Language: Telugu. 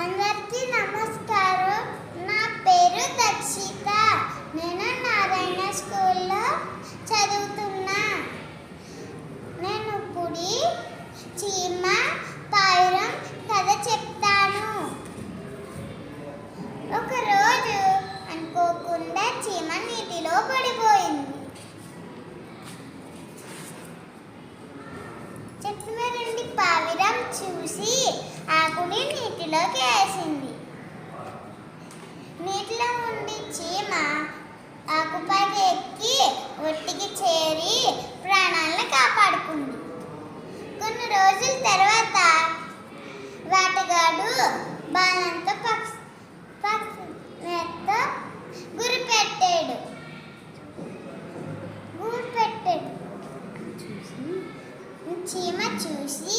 అందరికీ నమస్కారం. నా పేరు దక్షిత. నేను నారాయణ స్కూల్లో చదువుతున్నా. నేను ఇప్పుడు చీమ పావురం కథ చెప్తాను. ఒకరోజు అనుకోకుండా చీమ నీటిలో పడిపోయింది. చెట్టు మీద నుండి పావురం చూసి ఆకుని నీటిలోకి వేసింది. నీటిలో ఉండి చీమ ఆకుపైకి ఎక్కి ఒట్టికి చేరి ప్రాణాలను కాపాడుకుంది. కొన్ని రోజుల తర్వాత వేటగాడు బాణంతో గురి పెట్టాడు. చీమ చూసి